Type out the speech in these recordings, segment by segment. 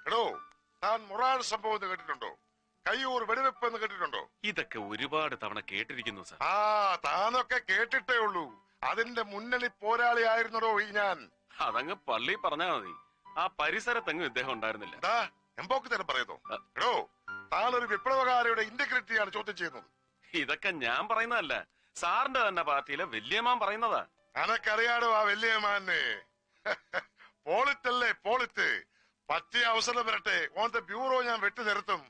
എടോ, താൻ മൊറാൾ സംഭവം എന്ന് കേട്ടിട്ടുണ്ടോ? കയ്യൂർ വെടിവെപ്പ് എന്ന് കേട്ടിട്ടുണ്ടോ? ഇതൊക്കെ ഒരുപാട് തവണ കേട്ടിരിക്കുന്നു സാർ. ആ, താനൊക്കെ കേട്ടിട്ടേ ഉള്ളൂ. അതിന്റെ മുന്നണി പോരാളിയായിരുന്നടോ ഈ ഞാൻ. അതങ്ങ് പള്ളി പറഞ്ഞാ മതി. ആ പരിസരത്തെങ്ങും ഇദ്ദേഹം ഉണ്ടായിരുന്നില്ല. എമ്പോക്ക് തന്നെ പറയുന്നു. എടോ, താനൊരു വിപ്ലവകാരിയുടെ ഇന്റഗ്രിറ്റിയാണ് ചോദ്യം ചെയ്യുന്നത്. ഇതൊക്കെ ഞാൻ പറയുന്നതല്ല, സാറിന്റെ തന്നെ പാർട്ടിയിലെ വല്യമാൻ പറയുന്നതാ. അനക്കറിയാടോ ആ വല്യമാനെ. പോളിറ്റല്ലേ പോളിറ്റ്. പറ്റിയ അവസരം വരട്ടെ, ഓന്റെ ബ്യൂറോ ഞാൻ വെട്ടി നിർത്തും.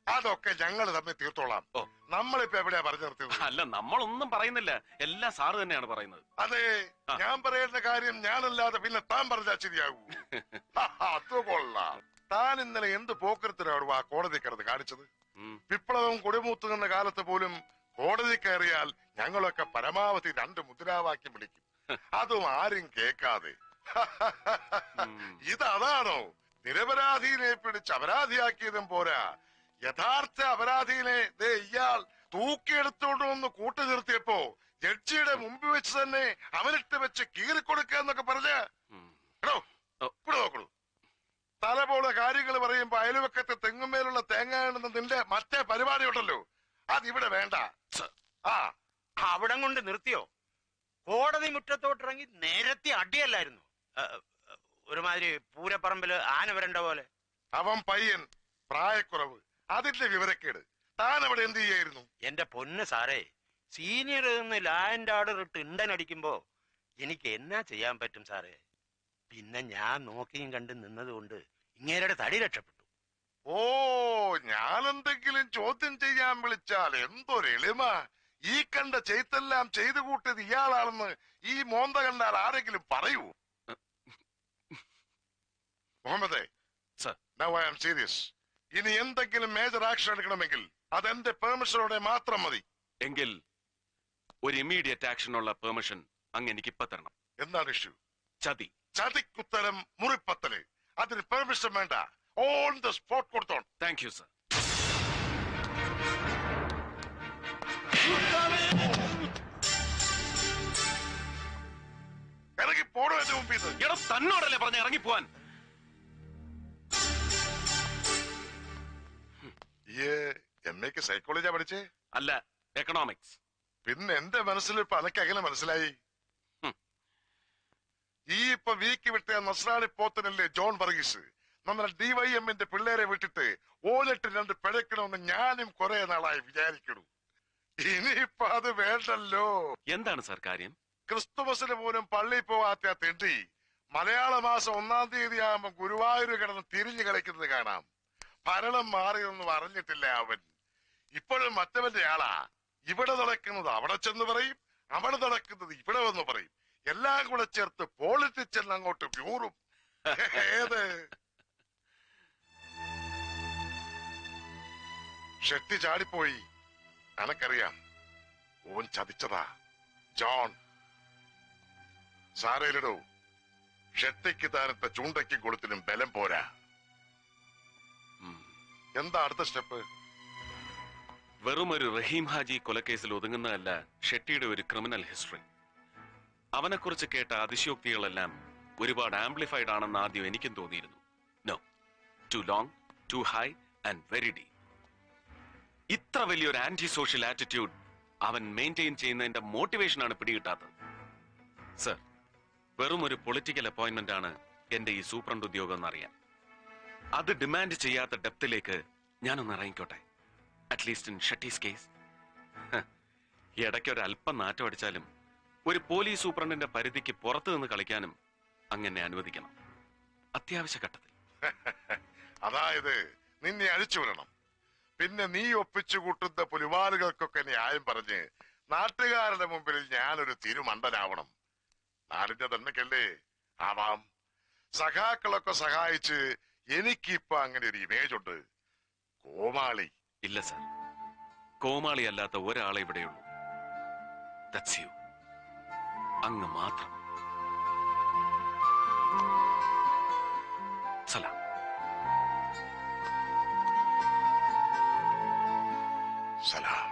അതൊക്കെ ഞങ്ങൾ തമ്മിൽ തീർത്തോളാം. നമ്മളിപ്പോ എവിടെയാ പറഞ്ഞു നിർത്തിയത്? അല്ല, നമ്മളൊന്നും പറയുന്നില്ല, എല്ലാം സാറ് തന്നെയാണ് പറയുന്നത്. അതെ, ഞാൻ പറയേണ്ട കാര്യം ഞാനല്ലാതെ പിന്നെ താൻ പറഞ്ഞാൽ ശരിയാകൂ. അത് കൊള്ളാം. താൻ ഇന്നലെ എന്ത് പോക്കരത്തിനാണ് ആ കോടതി കിടന്ന് കാണിച്ചത്? വിപ്ലവം കൊടിമൂത്തുന്ന കാലത്ത് പോലും കോടതി കയറിയാൽ ഞങ്ങളൊക്കെ പരമാവധി 2 മുദ്രാവാക്യം വിളിക്കും. അതും ആരും കേൾക്കാതെ. ഇതാണോ നിരപരാധിനെ പിടിച്ച് അപരാധിയാക്കിയതും പോരാ, യഥാർത്ഥ അപരാധിനെ ഇയാൾ തൂക്കിയെടുത്തോണ്ട് വന്ന് കൂട്ടു നിർത്തിയപ്പോ ജഡ്ജിയുടെ മുമ്പ് വെച്ച് തന്നെ അവനിട്ട് വെച്ച് കീറിക്കൊടുക്കുക എന്നൊക്കെ പറഞ്ഞ് ഇവിടെ നോക്കണു. തല പോലെ കാര്യങ്ങൾ പറയുമ്പോ അയൽവക്കത്തെ തെങ്ങുമേലുള്ള തേങ്ങ നിന്റെ മറ്റേ പരിപാടി ഉണ്ടല്ലോ, അതിവിടെ വേണ്ട. അവിടം കൊണ്ട് നിർത്തിയോ? കോടതി മുറ്റത്തോട്ടിറങ്ങി നേരത്തെ അടിയല്ലായിരുന്നു? ഒരുമാതിരി പൂരപ്പറമ്പില് ആന വരണ്ട പോലെ. അവൻ പയ്യൻ, പ്രായക്കുറവ്, അതിന്റെ വിവരക്കേട്. താൻ അവിടെ എന്ത് ചെയ്യായിരുന്നു? എന്റെ പൊന്ന് സാറേ, സീനിയർ നിന്ന് ലാൻഡ് ഓർഡർ ഇട്ട് ഇണ്ടനടിക്കുമ്പോ എനിക്ക് എന്നാ ചെയ്യാൻ പറ്റും സാറേ? പിന്നെ ഞാൻ നോക്കിയും കണ്ട് നിന്നതുകൊണ്ട് ഇങ്ങേരുടെ തടി രക്ഷപ്പെട്ടു. ഓ, ഞാനെന്തെങ്കിലും ചോദ്യം ചെയ്യാൻ വിളിച്ചാൽ എന്തൊരു എളിമ! ഈ കണ്ട ചെയ്തെല്ലാം ചെയ്തു കൂട്ടിയത് ഇയാളാണെന്ന് ഈ മോന്ത കണ്ടാൽ ആരെങ്കിലും പറയൂ? മുഹമ്മദേ, now I am serious. ഇനി എന്തെങ്കിലും മേജർ ആക്ഷൻ എടുക്കണമെങ്കിൽ അതെന്റെ പെർമിഷനോടെ മാത്രം മതി. എങ്കിൽ ഒരു ഇമ്മീഡിയറ്റ് ആക്ഷനുള്ള പെർമിഷൻ അങ്ങ് എനിക്ക് ഇപ്പൊ തരണം. എന്താണ് ഇഷ്യൂ? ചതി. ചതിക്കുത്തരം മുറിപ്പത്തല്. അതിന് പെർമിഷൻ വേണ്ട, ഓൺ ദ സ്പോട്ട് കൊടുത്തോൺ. Thank you sir. ഇറങ്ങി പോടോ എന്റെ മുമ്പിൽ നിന്ന്. എടോ, തന്നോടല്ലേ പറഞ്ഞ ഇറങ്ങിപ്പോവാൻ? എംഎക്ക് സൈക്കോളജിയാ പഠിച്ചേ? അല്ല, എക്കണോമിക്സ്. പിന്നെ എന്റെ മനസ്സിൽ ഇപ്പൊ അനക്ക് എങ്ങനെ മനസ്സിലായി? ഈ ഇപ്പൊ വീക്ക് വിട്ട നസ്രാണി പോത്തനല്ലേ ജോൺ വർഗീസ്, നമ്മുടെ DYMന്റെ പിള്ളേരെ വിട്ടിട്ട് ഓലിട്ട് 2 പിഴക്കണമെന്ന് ഞാനും കുറെ നാളായി വിചാരിക്കണു. ഇനിയിപ്പൊ അത് വേണ്ടല്ലോ. എന്താണ് സാർ കാര്യം? ക്രിസ്തുമസിന് പോലും പള്ളിയിൽ പോകാത്ത തെണ്ടി മലയാള മാസം 1-ാം തീയതി ആകുമ്പോ ഗുരുവായൂർ കിടന്ന് തിരിഞ്ഞു കളിക്കുന്നത് കാണാം. ഭരണം മാറിയൊന്നും അറിഞ്ഞിട്ടില്ല അവൻ. ഇപ്പോഴും മറ്റവന്റെ ആളാ. ഇവിടെ നടക്കുന്നത് അവിടെ ചെന്ന് പറയും, അവിടെ നടക്കുന്നത് ഇവിടെ വന്ന് പറയും. എല്ലാം കൂടെ ചേർത്ത് പോളിറ്റിക്സ് എന്ന് അങ്ങോട്ട് വ്യൂറും. ഏത് ഷെട്ടി ചാടിപ്പോയി, അനക്കറിയാം. ഓൻ ചതിച്ചതാ ജോൺ. സാരയിലിടൂ, ഷെട്ടിക്ക് താനത്തെ ചൂണ്ടയ്ക്കും കൊളുത്തിനും ബലം പോരാ. എന്താ അടുത്ത സ്റ്റെപ്പ്? വെറും ഒരു റഹീം ഹാജി കൊലക്കേസിൽ ഒതുങ്ങുന്നതല്ല ഷെട്ടിയുടെ ഒരു ക്രിമിനൽ ഹിസ്റ്ററി. അവനെക്കുറിച്ച് കേട്ട അതിശയോക്തികളെല്ലാം ഒരുപാട് ആംപ്ലിഫൈഡ് ആണെന്ന് ആദ്യം എനിക്കും തോന്നിയിരുന്നു. No, too long, too high and very deep. ഇത്ര വലിയൊരു ആന്റി സോഷ്യൽ ആറ്റിറ്റ്യൂഡ് അവൻ മെയിൻറ്റെയിൻ ചെയ്യുന്നതിന്റെ മോട്ടിവേഷനാണ് പിടികിട്ടാത്തത്. സർ, വെറും ഒരു പൊളിറ്റിക്കൽ അപ്പോയിന്റ്മെന്റ് ആണ് എന്റെ ഈ സൂപ്രണ്ട് ഉദ്യോഗം എന്നറിയാം. അത് ഡിമാൻഡ് ചെയ്യാത്ത ഡെപ്തിലേക്ക് ഞാനൊന്ന് ഇറങ്ങിക്കോട്ടെ, അറ്റ്ലീസ്റ്റ് ഇൻ ഷട്ടീസ് കേസ്. ഇടയ്ക്കൊരു അല്പം നാറ്റം അടിച്ചാലും ഒരു പോലീസ് സൂപ്രണ്ടിന്റെ പരിധിക്ക് പുറത്തു നിന്ന് കളിക്കാനും അങ്ങനെ അനുവദിക്കണം, അത്യാവശ്യ ഘട്ടത്തിൽ. അതായത് നിന്നെ അഴിച്ചുവിടണം. പിന്നെ നീ ഒപ്പിച്ചു കൂട്ടുന്ന പുലിവാലുകൾക്കൊക്കെ ന്യായം പറഞ്ഞ് നാട്ടുകാരുടെ മുമ്പിൽ ഞാനൊരു തിരുമണ്ടനാവണം. നാടിന്റെ തന്നെക്കല്ലേ ആവാം. സഖാക്കളൊക്കെ സഹായിച്ച് എനിക്കിപ്പോ അങ്ങനെ ഒരു ഇമേജ് ഉണ്ട്. കോമാളി ഇല്ല സർ, കോമാളി അല്ലാത്ത ഒരാളെ ഇവിടെയുള്ളൂ. That's U. അങ്ങ് മാത്രം. സലാം. സലാം.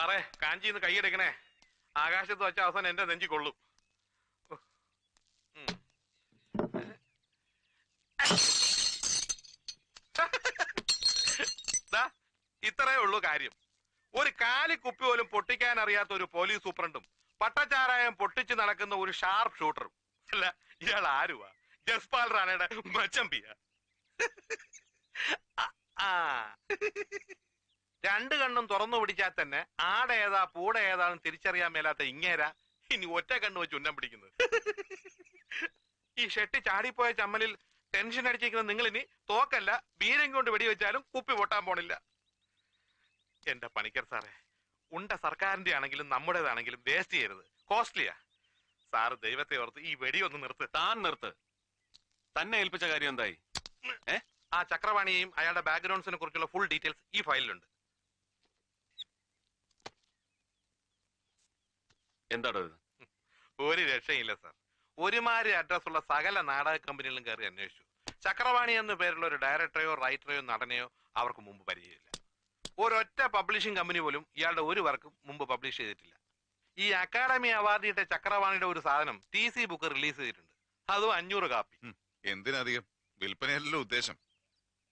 സാറേ കാഞ്ചിന്ന് കൈയെടുക്കണേ. ആകാശത്ത് വെച്ച അവസാനം എന്റെ നെഞ്ചി കൊള്ളും. ഇത്രേ ഉള്ളൂ കാര്യം. ഒരു കാലിക്കുപ്പി പോലും പൊട്ടിക്കാൻ അറിയാത്ത ഒരു പോലീസ് സൂപ്രണ്ടും പട്ടച്ചാരായം പൊട്ടിച്ച് നടക്കുന്ന ഒരു ഷാർപ്പ് ഷൂട്ടറും. അല്ല, ഇയാൾ ആരുവാ? ജസ്പാൽ റാണയുടെ മച്ചമ്പിയ. രണ്ടു കണ്ണും തുറന്നു പിടിച്ചാൽ തന്നെ ആടേതാ പൂട ഏതാണെന്ന് തിരിച്ചറിയാൻ മേലാത്ത ഇങ്ങേരാ ഇനി ഒറ്റ കണ്ണു വെച്ച് ഉന്നം പിടിക്കുന്നത്. ഈ ഷെട്ടി ചാടിപ്പോയ ചമ്മലിൽ ടെൻഷൻ അടിച്ചിരിക്കുന്ന നിങ്ങൾ ഇനി തോക്കല്ല ബീരം കൊണ്ട് വെടിവെച്ചാലും കുപ്പി പൊട്ടാൻ പോണില്ല. എന്റെ പണിക്കർ സാറേ, ഉണ്ട സർക്കാരിന്റെ ആണെങ്കിലും നമ്മുടേതാണെങ്കിലും വേസ്റ്റ് ചെയ്യരുത്. കോസ്റ്റ്ലിയാ. സാറ് ദൈവത്തെ ഓർത്ത് ഈ വെടി ഒന്ന് നിർത്ത്. താൻ നിർത്ത്. തന്നെ ഏൽപ്പിച്ച കാര്യം എന്തായി? ആ ചക്രവാണിയെയും അയാളുടെ ബാക്ക്ഗ്രൗണ്ട്സിനെ കുറിച്ചുള്ള ഫുൾ ഡീറ്റെയിൽസ് ഈ ഫയലിലുണ്ട്. എന്താടോ ഇത്? ഒരു രക്ഷയില്ല സാർ. ഒരുമാതിരി അഡ്രസ് ഉള്ള സകല നാടക കമ്പനികളിലും കയറി അന്വേഷിച്ചു. ചക്രവാണി എന്ന പേരുള്ള ഒരു ഡയറക്ടറെയോ റൈറ്ററെയോ നടനെയോ അവർക്ക് മുമ്പ് പരിചയമില്ല. ഒരൊറ്റ പബ്ലിഷിംഗ് കമ്പനി പോലും ഇയാളുടെ ഒരു വർക്കും മുമ്പ് പബ്ലിഷ് ചെയ്തിട്ടില്ല. ഈ അക്കാഡമി അവാർഡ് കിട്ടിയ ചക്രവാണിയുടെ ഒരു സാധനം TC ബുക്ക് റിലീസ് ചെയ്തിട്ടുണ്ട്. അതും 500 കാപ്പി. എന്തിനധികം? വിൽപ്പനയല്ലോ ഉദ്ദേശം.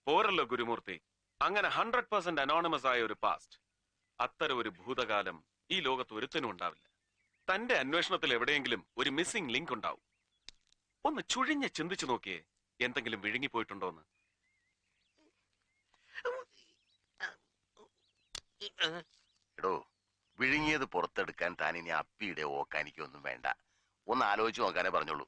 പോരല്ലോ ഗുരുമൂർത്തി. അങ്ങനെ 100% അനോണിമസ് ആയ ഒരു പാസ്റ്റ്, അത്തരം ഒരു ഭൂതകാലം ഈ ലോകത്ത് ഒരുത്തനും ഉണ്ടാവില്ല. തന്റെ അന്വേഷണത്തിൽ എവിടെയെങ്കിലും ഒരു മിസ്സിംഗ് ലിങ്ക് ഉണ്ടാവും. ഒന്ന് ചുഴിഞ്ഞ് ചിന്തിച്ചു നോക്കിയേ, എന്തെങ്കിലും വിഴുങ്ങിപ്പോയിട്ടുണ്ടോന്ന്. എടോ, വിഴുങ്ങിയത് പുറത്തെടുക്കാൻ താൻ ഇനി അപ്പിയുടെ ഓക്കാനിക്കൊന്നും വേണ്ട. ഒന്ന് ആലോചിച്ച് നോക്കാനേ പറഞ്ഞോളൂ.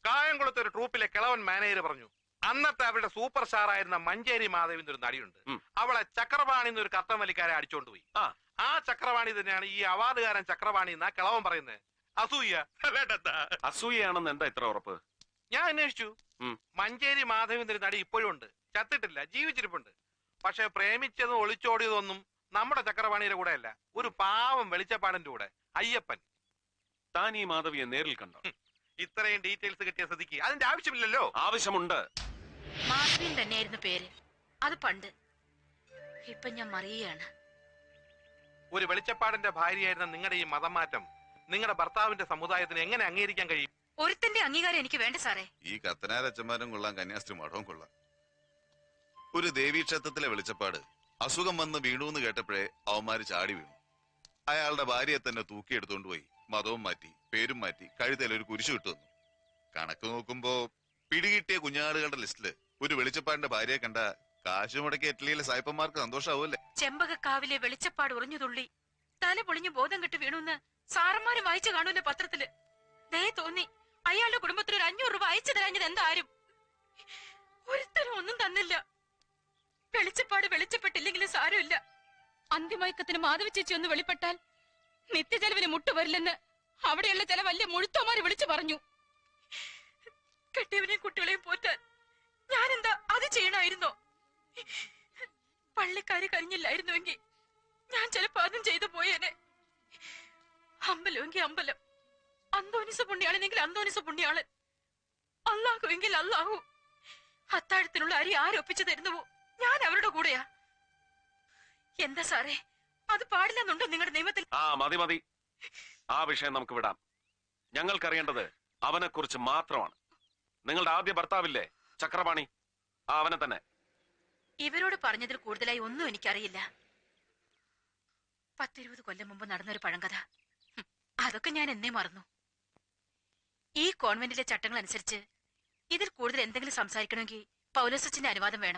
കായംകുളത്തെ ഒരു ട്രൂപ്പിലെ കിളവൻ മാനേജർ പറഞ്ഞു, അന്നത്തെ അവരുടെ സൂപ്പർ സ്റ്റാർ ആയിരുന്ന മഞ്ചേരി മാധവിന്റെ ഒരു നടിയുണ്ട്. അവളെ ചക്രവാണി എന്നൊരു കർത്തം വലിക്കാരെ അടിച്ചോണ്ട് പോയി. ആ ചക്രവാണി തന്നെയാണ് ഈ അവാർഡുകാരൻ ചക്രവാണി എന്നാ കിളവൻ പറയുന്നത്. അസൂയ. അസൂയാണെന്ന് എന്താ ഇത്ര ഉറപ്പ്? ഞാൻ അന്വേഷിച്ചു. മഞ്ചേരി മാധവിന്റെ നടി ഇപ്പോഴും ഉണ്ട്. ചത്തിട്ടില്ല, ജീവിച്ചിരിപ്പുണ്ട്. പക്ഷെ പ്രേമിച്ചതും ഒളിച്ചോടിയതൊന്നും നമ്മുടെ ചക്രവാണിയുടെ കൂടെ അല്ല, ഒരു പാവം വെളിച്ചപ്പാടിന്റെ കൂടെ, അയ്യപ്പൻ. താൻ ഈ മാധവിയെ നേരിൽ കണ്ടോ? ഇത്രയും ഡീറ്റെയിൽസ് കിട്ടിയ സ്ഥിതിക്ക് അതിന്റെ ആവശ്യമില്ലല്ലോ. ആവശ്യമുണ്ട്. മാധവിൻ തന്നെയായിരുന്നു പേര്. അത് പണ്ട്. ഇപ്പൊ ഞാൻ മറിയാണ്. ഒരു വെളിച്ചപ്പാടിന്റെ ഭാര്യയായിരുന്ന നിങ്ങളുടെ ഈ മതം മാറ്റം നിങ്ങളുടെ ഭർത്താവിന്റെ സമുദായത്തിന് എങ്ങനെ അംഗീകരിക്കാൻ കഴിയും? ഒരുത്തന്റെ അംഗീകാരം എനിക്ക് വേണ്ട സാറേ. ഈ കത്തനാരച്ചന്മാരും കൊള്ളാം, കന്യാസ്ത്രീ മഠവും കൊള്ളാം. ഒരു ദേവീക്ഷേത്രത്തിലെ വെളിച്ചപ്പാട് അസുഖം വന്ന് വീണൂന്ന് കേട്ടപ്പോഴേ അവന്മാര് ചാടി വീണു. അയാളുടെ ഭാര്യയെ തന്നെ തൂക്കിയെടുത്തോണ്ട് പോയി മതവും മാറ്റി പേരും മാറ്റി കഴുതയിൽ ഒരു കുരിശു ഇട്ടു വന്നു. കണക്ക് നോക്കുമ്പോ പിടികിട്ടിയ കുഞ്ഞാടുകളുടെ ലിസ്റ്റില് ഒരു വെളിച്ചപ്പാടിന്റെ ഭാര്യയെ കണ്ട കാശ് മുടക്കി ഇറ്റലിയിലെ സായിപ്പന്മാർക്ക് സന്തോഷാവൂല്ലേ? ചെമ്പകക്കാവിലെ വെളിച്ചപ്പാട് ഉറഞ്ഞുതുള്ളി തല പൊളിഞ്ഞു ബോധം കെട്ട് വീണുന്ന് സാറന്മാര് വായിച്ചു കാണൂല്ലേ പത്രത്തില്. ദേ തോന്നി അയാളുടെ കുടുംബത്തിന് ഒരു 500 രൂപ അയച്ചു തരാഞ്ഞത് എന്താരും. ഒരുത്തരും ഒന്നും തന്നില്ല. വെളിച്ചപ്പാട് വെളിച്ചപ്പെട്ടില്ലെങ്കിലും സാരമില്ല. അന്തിമയക്കത്തിന് മാധവി ചേച്ചി ഒന്ന് വെളിപ്പെട്ടാൽ നിത്യചെലവിന് മുട്ടുവരില്ലെന്ന് അവിടെയുള്ള ചില വലിയ മുഴുത്തോമാര് വിളിച്ചു പറഞ്ഞു. കെട്ടിയവനെയും കുട്ടികളെയും പോറ്റാൻ ഞാനെന്താ അത് ചെയ്യണമായിരുന്നോ? പള്ളിക്കാര് കഴിഞ്ഞില്ലായിരുന്നുവെങ്കിൽ ഞാൻ ചിലപ്പോ അതും ചെയ്തു പോയേനെ. അമ്പലമെങ്കിൽ അമ്പലം, അന്തോനിസ പുണ്യാളനെങ്കിൽ അന്തോനിസ പുണ്യാളൻ, അല്ലാഹുവെങ്കിൽ അല്ലാഹു. അത്താഴത്തിനുള്ള അരി ആരൊപ്പിച്ചു തരുന്നുവോ ഞാൻ അവരുടെ കൂടെയാ. എന്താ സാറേ, അത് പാടില്ലെന്നുണ്ടോ നിങ്ങളുടെ നിയമത്തിൽ? മതി മതി, ആ വിഷയം നമുക്ക് വിടാം. ഞങ്ങൾക്കറിയേണ്ടത് അവനെ കുറിച്ച് മാത്രമാണ്. നിങ്ങളുടെ ആദ്യ ഭർത്താവില്ലേ ചക്രപാണി, അവനെ തന്നെ. ഇവരോട് പറഞ്ഞതിൽ കൂടുതലായി ഒന്നും എനിക്കറിയില്ല. 10-20 കൊല്ലം മുമ്പ് നടന്നൊരു പഴങ്കഥ, അതൊക്കെ ഞാൻ എന്നേ മറന്നു. ഈ കോൺവെന്റിലെ ചട്ടങ്ങൾ അനുസരിച്ച് ഇതിൽ കൂടുതൽ എന്തെങ്കിലും സംസാരിക്കണമെങ്കിൽ പൗലോസച്ചന്റെ അനുവാദം വേണം.